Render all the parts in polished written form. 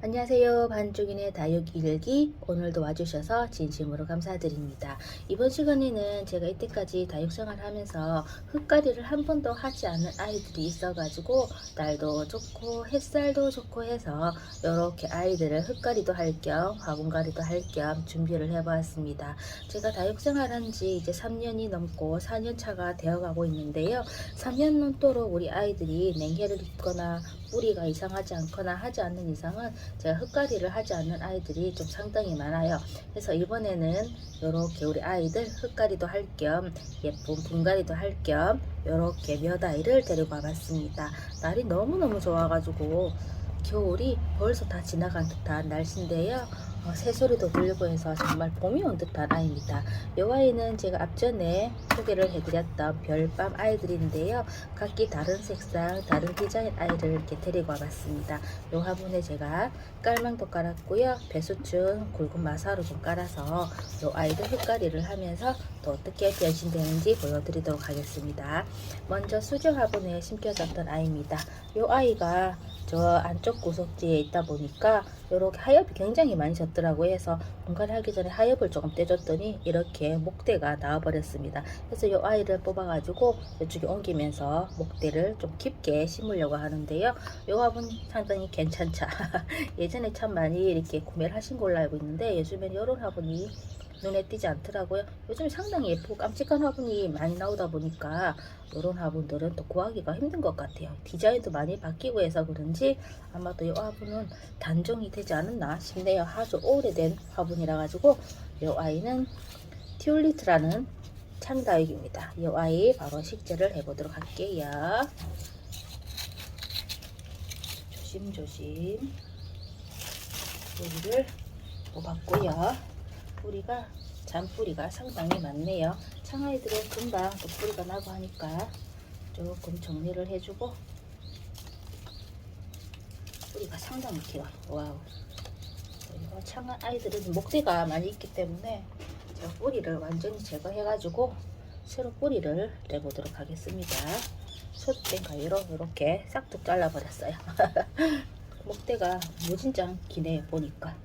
안녕하세요. 반쪽인의 다육이 일기. 오늘도 와주셔서 진심으로 감사드립니다. 이번 시간에는 제가 이때까지 다육생활 하면서 흙갈이를 한 번도 하지 않은 아이들이 있어가지고 날도 좋고 햇살도 좋고 해서 이렇게 아이들을 흙갈이도 할 겸 화분갈이도 할 겸 준비를 해보았습니다. 제가 다육생활 한지 이제 3년이 넘고 4년 차가 되어가고 있는데요. 3년 넘도록 우리 아이들이 냉해를 입거나 뿌리가 이상하지 않거나 하지 않는 이상은 제가 흙갈이를 하지 않는 아이들이 좀 상당히 많아요. 그래서 이번에는 이렇게 우리 아이들 흙갈이도 할 겸 예쁜 분갈이도 할 겸 이렇게 몇 아이를 데리고 와봤습니다. 날이 너무너무 좋아가지고 겨울이 벌써 다 지나간 듯한 날씨인데요. 새소리도 들리고 해서 정말 봄이 온 듯한 아이입니다. 이 아이는 제가 앞전에 소개를 해드렸던 별밤 아이들인데요. 각기 다른 색상, 다른 디자인 아이를 이렇게 데리고 와봤습니다. 이 화분에 제가 깔망도 깔았고요. 배수층 굵은 마사로 좀 깔아서 이 아이들 흙갈이를 하면서 또 어떻게 변신되는지 보여드리도록 하겠습니다. 먼저 수제 화분에 심겨졌던 아이입니다. 이 아이가 저 안쪽 구석지에 있다 보니까 이렇게 하엽이 굉장히 많이 졌더라고요. 해서 분갈이하기 전에 하엽을 조금 떼줬더니 이렇게 목대가 나와버렸습니다. 그래서 이 아이를 뽑아가지고 이쪽에 옮기면서 목대를 좀 깊게 심으려고 하는데요. 이 화분 상당히 괜찮죠. 예전에 참 많이 이렇게 구매를 하신 걸로 알고 있는데 요즘엔 이런 화분이 눈에 띄지 않더라고요. 요즘 상당히 예쁘고 깜찍한 화분이 많이 나오다 보니까 이런 화분들은 또 구하기가 힘든 것 같아요. 디자인도 많이 바뀌고 해서 그런지 아마도 이 화분은 단종이 되지 않았나 싶네요. 아주 오래된 화분이라 가지고 이 아이는 튤리트라는 창다육입니다. 이 아이 바로 식재를 해보도록 할게요. 조심조심 뿌리를 뽑았고요. 뿌리가 잔뿌리가 상당히 많네요. 창아이들은 금방 또 뿌리가 나고 하니까 조금 정리를 해주고 뿌리가 상당히 길어요. 와우. 그리고 창아이들은 목대가 많이 있기 때문에 제가 뿌리를 완전히 제거해가지고 새로 뿌리를 내보도록 하겠습니다. 솥된 가위로 이렇게 싹둑 잘라버렸어요. 목대가 무진장 기네요 보니까.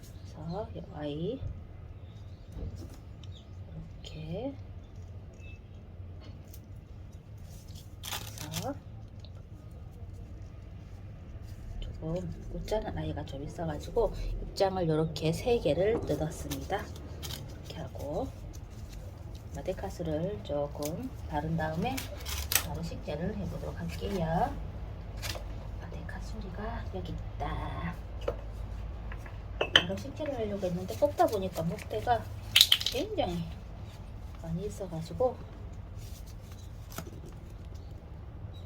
그래서 이 아이 이렇게 해서 조금 웃자는 아이가 좀 있어가지고 입장을 이렇게 3개를 뜯었습니다. 이렇게 하고 마데카스를 조금 바른 다음에 바로 식재를 해보도록 할게요. 마데카스리가 여기 있다. 바로 식재를 하려고 했는데 뽑다 보니까 목대가 굉장히 많이 있어가지고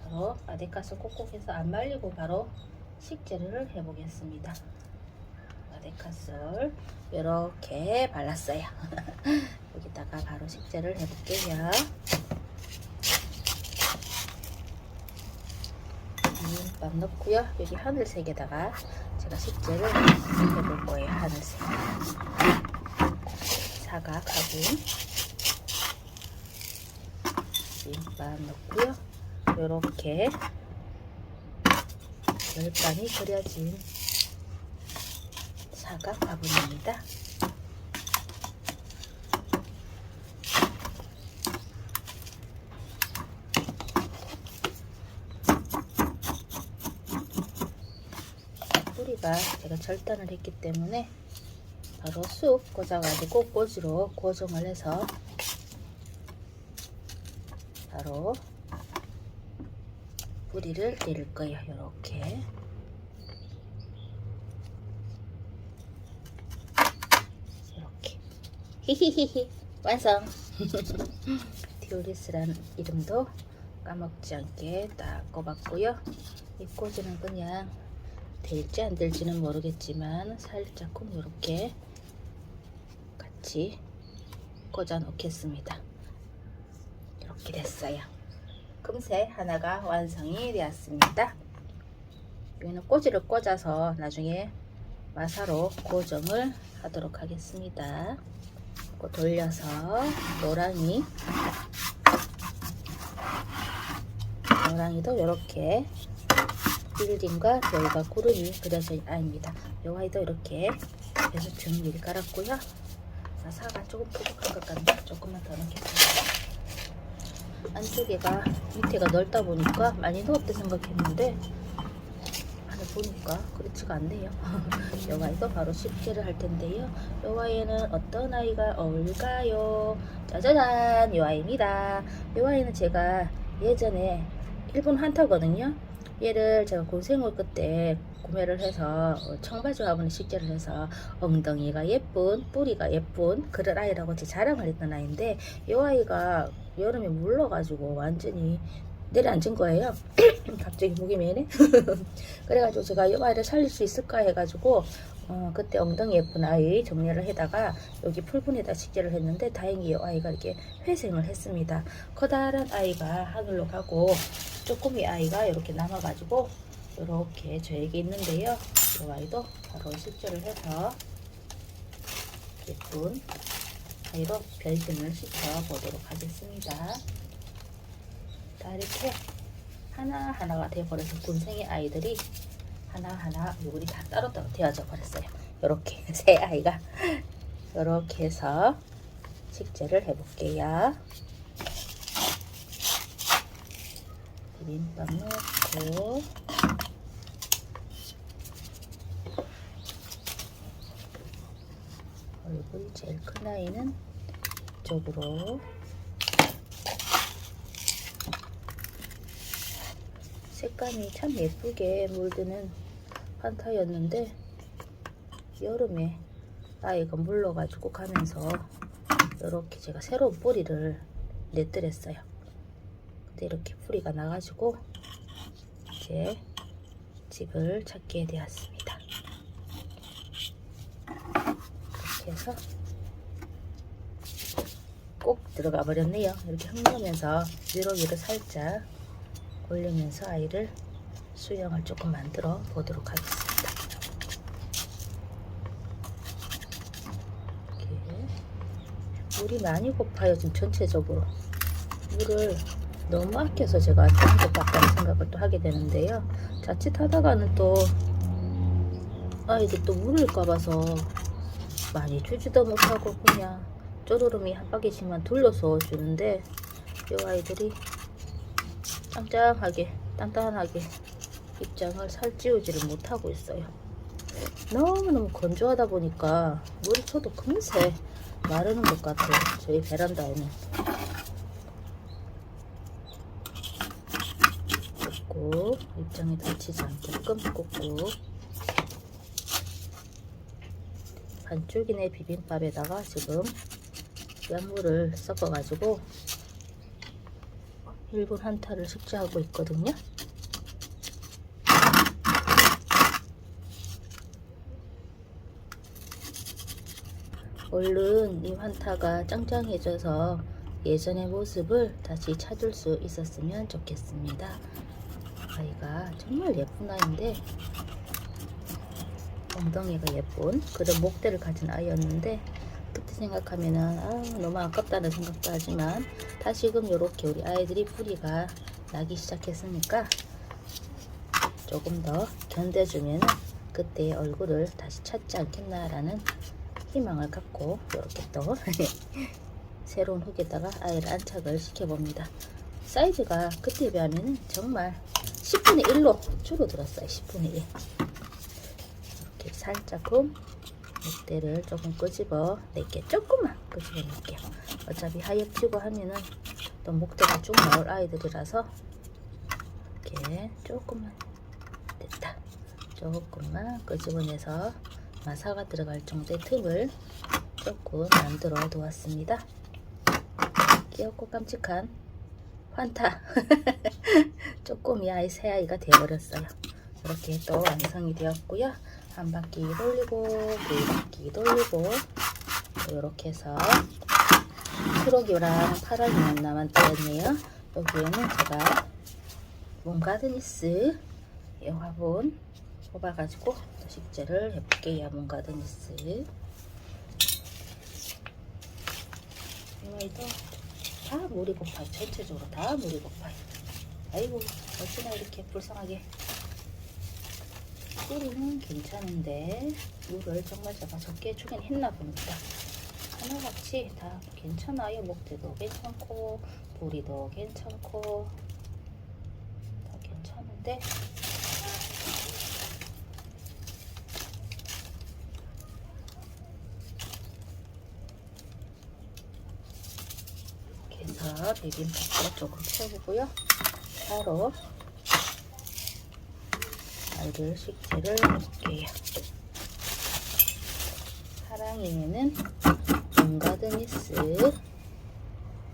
바로 마데카스 콕콕 해서 안 말리고 바로 식재를 해보겠습니다. 마데카스를 이렇게 발랐어요. 여기다가 바로 식재를 해볼게요. 비빔밥 넣고요. 여기 하늘색에다가 제가 식재를 해볼 거예요. 하늘색 사각 화분 비빔밥 넣고요. 요렇게 별반이 그려진 사각 화분입니다. 뿌리가 제가 절단을 했기 때문에 바로 쑥 꽂아가지고 꽂이로 고정을 해서 바로 뿌리를 내릴 거예요. 이렇게 이렇게 히히히히 완성. 디오리스라는 이름도 까먹지 않게 딱 꼽았고요. 이 꽂이는 그냥 될지 안 될지는 모르겠지만 살짝쿵 이렇게 같이 꽂아 놓겠습니다. 이렇게 됐어요. 금세 하나가 완성이 되었습니다. 여기는 꽂이를 꽂아서 나중에 마사로 고정을 하도록 하겠습니다. 돌려서 노랑이도 이렇게 빌딩과 별과 구름이 그려진 아이입니다. 요 아이도 이렇게 배수층 미리 깔았고요. 사가 조금 부족한 것 같네. 조금만 더 넣겠습니다. 안쪽에가 밑에가 넓다 보니까 많이 넣었다 생각했는데 안에 보니까 그렇지가 않네요. 요 아이도 바로 식재를 할 텐데요. 요 아이는 어떤 아이가 어울릴까요? 짜자잔! 요 아이입니다. 요 아이는 제가 예전에 일본 환타거든요. 얘를 제가 고생을 그때 구매를 해서 청바지 화분에 식재를 해서 엉덩이가 예쁜, 뿌리가 예쁜 그런 아이라고 제 자랑을 했던 아이인데 이 아이가 여름에 물러가지고 완전히 내려앉은 거예요. 갑자기 목이 메네. 그래가지고 제가 이 아이를 살릴 수 있을까 해가지고 그때 엉덩이 예쁜 아이 정리를 해다가 여기 풀분에다 식재를 했는데 다행히 이 아이가 이렇게 회생을 했습니다. 커다란 아이가 하늘로 가고 쪼꼬미 아이가 이렇게 남아가지고 이렇게 저에게 있는데요. 이 아이도 바로 식재를 해서 예쁜 아이로 변신을 시켜 보도록 하겠습니다. 자, 이렇게 하나하나가 되어버려서 군생의 아이들이 하나하나 얼굴이 다 따로따로 되어져 버렸어요. 이렇게 새 아이가 이렇게 해서 식재를 해볼게요. 비빔밥 넣고 얼굴이 제일 큰 아이는 이쪽으로 색감이 참 예쁘게 물드는 환타였는데 여름에 아이가 물러가지고 가면서 이렇게 제가 새로운 뿌리를 내뜨렸어요. 근데 이렇게 뿌리가 나가지고 이제 집을 찾게 되었습니다. 이렇게 해서 꼭 들어가 버렸네요. 이렇게 흙내면서 위로 살짝 올리면서 아이를 수영을 조금 만들어 보도록 하겠습니다. 이렇게 물이 많이 고파요. 지금 전체적으로 물을 너무 아껴서 제가 짠 것 같다는 생각을 또 하게 되는데요. 자칫하다가는 또 아이들 또 물을까 봐서 많이 주지도 못하고 그냥 쪼르름이 한 바퀴씩만 둘러서 주는데 이 아이들이 짱짱하게 단단하게 입장을 살찌우지를 못하고 있어요. 너무너무 건조하다 보니까 물을 쳐도 금세 마르는 것 같아요. 저희 베란다에는 꾹꾹 입장에 닫히지 않게끔 꾹꾹 반쪽이네 비빔밥에다가 지금 약물을 섞어 가지고 일본 한타를 식재하고 있거든요. 얼른 이 환타가 짱짱해져서 예전의 모습을 다시 찾을 수 있었으면 좋겠습니다. 아이가 정말 예쁜 아이인데 엉덩이가 예쁜 그런 목대를 가진 아이였는데 그때 생각하면은 너무 아깝다는 생각도 하지만 다시금 이렇게 우리 아이들이 뿌리가 나기 시작했으니까 조금 더 견뎌주면 그때의 얼굴을 다시 찾지 않겠나라는 희망을 갖고 이렇게 또 새로운 흙에다가 아이를 안착을 시켜봅니다. 사이즈가 그때에 비하면 정말 10분의 1로 줄어들었어요. 10분의 1 이렇게 살짝금 목대를 조금 끄집어 낼게. 조금만 끄집어 낼게요. 어차피 하얗지고 하면은 또 목대가 쭉 나올 아이들이라서 이렇게 조금만 됐다. 조금만 끄집어내서 마사가 들어갈 정도의 틈을 조금 만들어 두었습니다. 귀엽고 깜찍한 환타 쪼꼬미 아이 새 아이가 되어버렸어요. 이렇게 또 완성이 되었고요. 한 바퀴 돌리고 두 바퀴 돌리고 이렇게 해서 트로기랑 파란이만 남았네요. 여기에는 제가 몬가드니스 이 화분 뽑아가지고 식재를 해볼게요. 몬가드니스 이 아이도 다 물이 고파요. 전체적으로 다 물이 고파요. 아이고 어찌나 이렇게 불쌍하게 뿌리는 괜찮은데 물을 정말 제가 적게 주긴 했나 봅니다. 하나같이 다 괜찮아요. 목대도 괜찮고 뿌리도 괜찮고 다 괜찮은데 이렇게 해서 비빔밥을 조금 채우고요. 바로 알들 식재를 넣을게요. 사랑이에는 온가드니스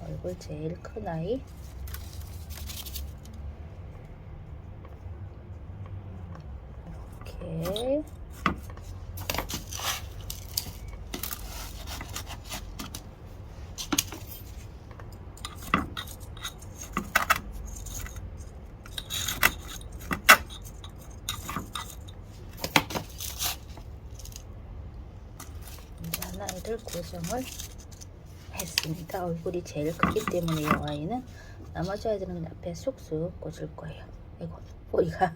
얼굴 제일 큰 아이 이렇게 하나를 고정을 했습니다. 얼굴이 제일 크기 때문에 이 아이는 나머지 아이들은 앞에 쑥쑥 꽂을 거예요. 이거 뿌리가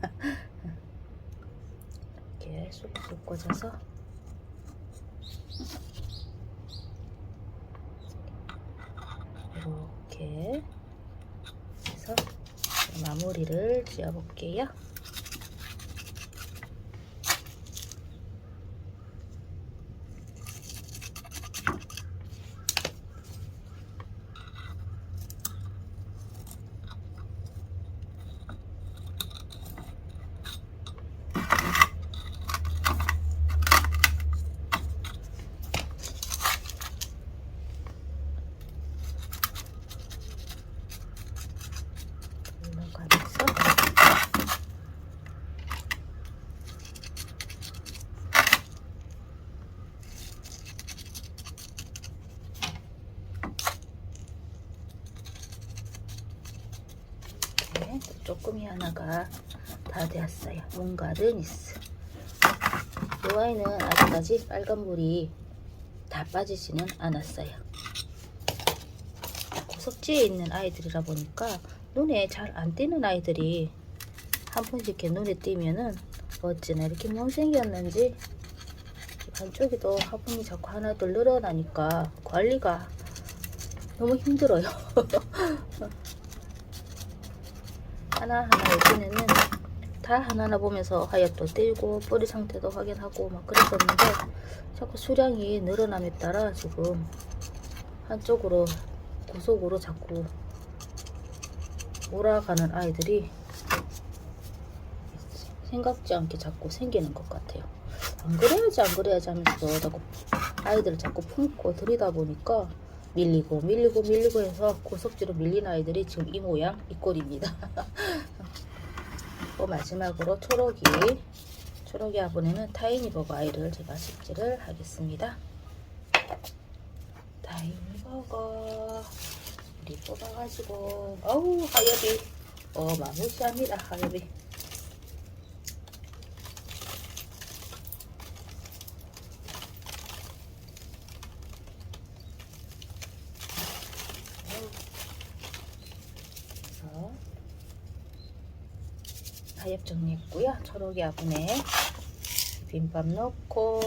이렇게 쑥쑥 꽂아서 이렇게 해서 마무리를 지어 볼게요. 쪼끄미 하나가 다 되었어요. 온가드니스. 이 아이는 아직까지 빨간불이 다 빠지지는 않았어요. 구석지에 있는 아이들이라 보니까 눈에 잘 안 띄는 아이들이 한 번씩 이렇게 눈에 띄면은 어찌나 이렇게 못생겼는지 안쪽에도 화분이 자꾸 하나둘 늘어나니까 관리가 너무 힘들어요. 하나하나 예전에는 다 하나하나 보면서 하얗도 떼고 뿌리 상태도 확인하고 막 그랬었는데 자꾸 수량이 늘어남에 따라 지금 한쪽으로 구석으로 자꾸 몰아가는 아이들이 생각지 않게 자꾸 생기는 것 같아요. 안 그래야지 하면서 자꾸 아이들을 자꾸 품고 들이다 보니까 밀리고 해서 고석지로 밀린 아이들이 지금 이 모양 이 꼴입니다. 또 마지막으로 초록이 화분에는 타이니버거 아이를 제가 식재를 하겠습니다. 타이니버거 우리 뽑아가지고 어우 하엽이 어마무시합니다. 하엽이 하엽 정리했고요. 초록이 화분에 비빔밥 넣고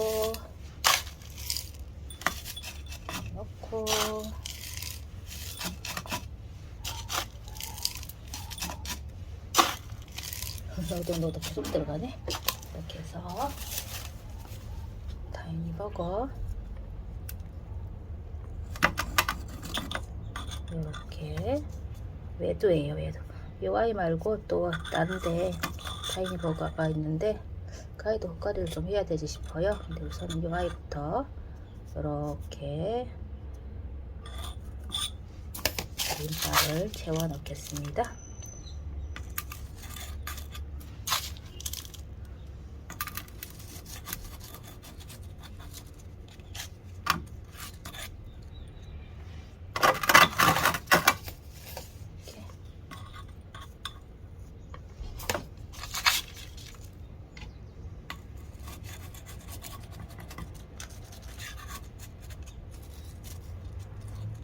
이 정도도 계속 들어가네. 이렇게 해서 타이니버거 이렇게 외도예요. 외도. 이 아이 말고 또 다른데 타이니버거가 있는데 그 아이도 헛가리를 좀 해야 되지 싶어요. 근데 우선은 이 아이부터 이렇게 비빔밥을 채워 넣겠습니다.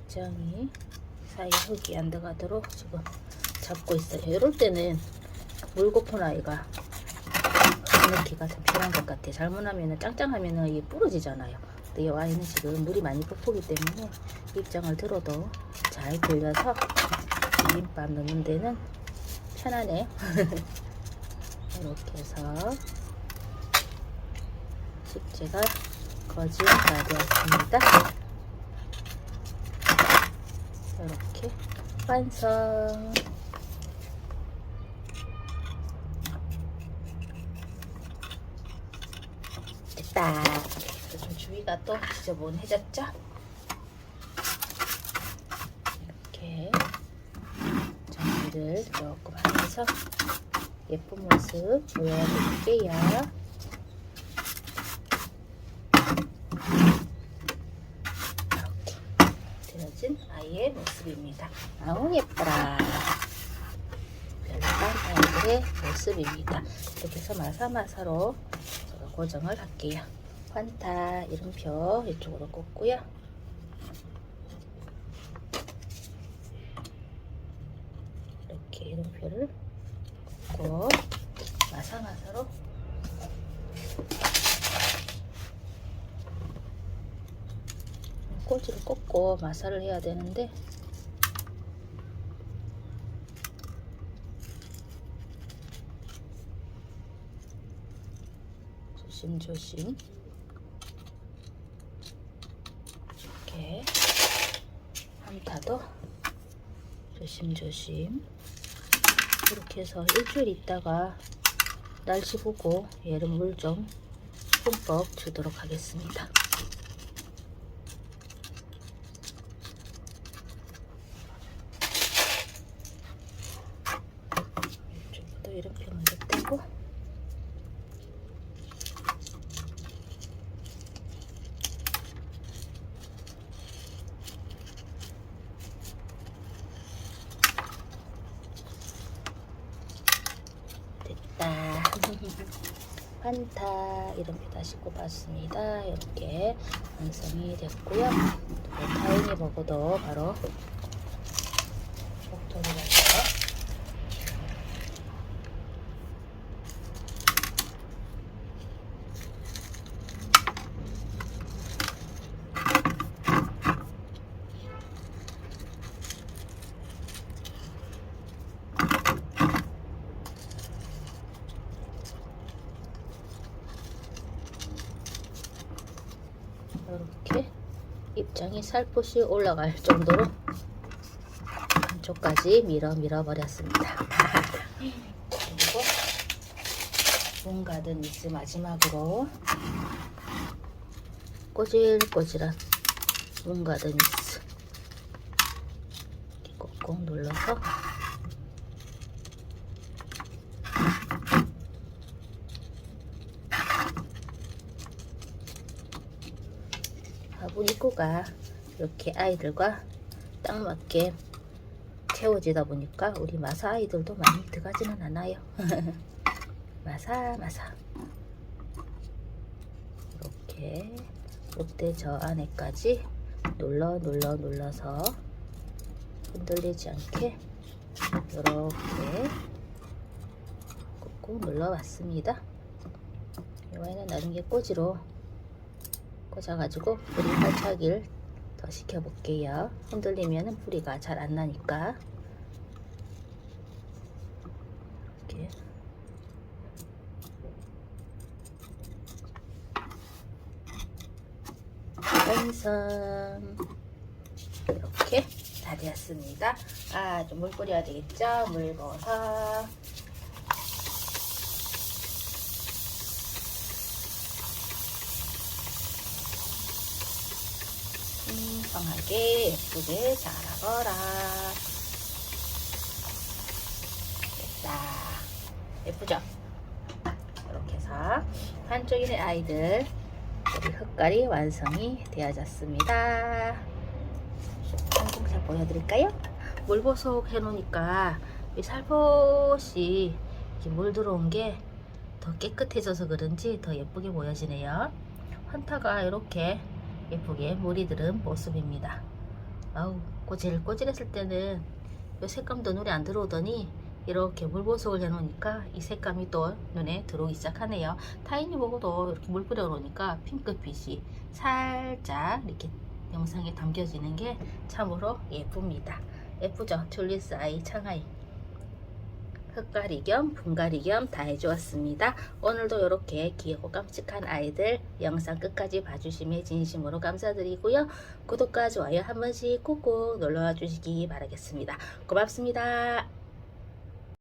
장이 사이 흙이 안 들어가도록 지금 잡고 있어요. 이럴 때는 물 고픈 아이가 넣기가 참 필요한 것 같아요. 잘못하면 짱짱하면 이게 부러지잖아요. 근데 이 와인은 지금 물이 많이 ពុ기 때문에 입장을 들어도 잘 돌려서 비빔밥 넣는 데는 편하네요. 이렇게 해서 식재가 거진 다 되었습니다. 이렇게 완성. 됐다. 좀 주위가 또 지저분해졌죠? 이렇게 정리를 조금 하면서 예쁜 모습 보여드릴게요. 이렇게 드려진 아이의 모습입니다. 아우 예뻐라. 별난 아이들의 모습입니다. 이렇게 해서 마사마사로 제가 고정을 할게요. 환타 이름표 이쪽으로 꽂고요. 이렇게 이름표를 꽂고 마사마사로 꽂이를 꽂고 마사를 해야 되는데 조심조심 이렇게 한타도 조심조심 이렇게 해서 일주일 있다가 날씨 보고 얘를 물 좀 흠뻑 주도록 하겠습니다. 이쪽도 이렇게 먼저 떼고 환타 이름표 다시 꼽았습니다. 이렇게 완성이 됐고요. 타인이 먹어도 바로 목도리가 있어요. 이렇게 입장이 살포시 올라갈 정도로 한쪽까지 밀어 버렸습니다. 그리고 문가든 미스 마지막으로 꼬질꼬질한 문가든 미스 꾹꾹 눌러서 화분 입구가 이렇게 아이들과 딱 맞게 채워지다 보니까 우리 마사 아이들도 많이 들어가지는 않아요. 마사 이렇게 이때 저 안에까지 눌러서 흔들리지 않게 이렇게 꾹꾹 눌러봤습니다. 이 와인은 나중에 꼬지로 꽂아가지고 뿌리 활착을 더 시켜볼게요. 흔들리면 뿌리가 잘 안 나니까 이렇게 완성. 이렇게 다 되었습니다. 좀 물 뿌려야 되겠죠? 물 부어서 풍성하게 예쁘게 자라거라. 됐다. 예쁘죠? 이렇게 해서 한쪽 있는 아이들 우리 흙갈이 완성이 되어졌습니다. 항공샷 보여드릴까요? 물보석 해놓으니까 살포시 물 들어온 게 더 깨끗해져서 그런지 더 예쁘게 보여지네요. 환타가 이렇게 예쁘게 물이 들은 모습입니다. 아우 꼬질꼬질했을 때는 이 색감도 눈에 안 들어오더니 이렇게 물 보석을 해 놓으니까 이 색감이 또 눈에 들어오기 시작하네요. 타인이 보고도 이렇게 물 뿌려 놓으니까 핑크빛이 살짝 이렇게 영상에 담겨지는 게 참으로 예쁩니다. 예쁘죠? 튤리스 아이, 창아이. 흙가리 겸 분갈이 겸 다 해주었습니다. 오늘도 이렇게 귀엽고 깜찍한 아이들 영상 끝까지 봐주시면 진심으로 감사드리고요. 구독과 좋아요 한 번씩 꾹꾹 눌러와 주시기 바라겠습니다. 고맙습니다.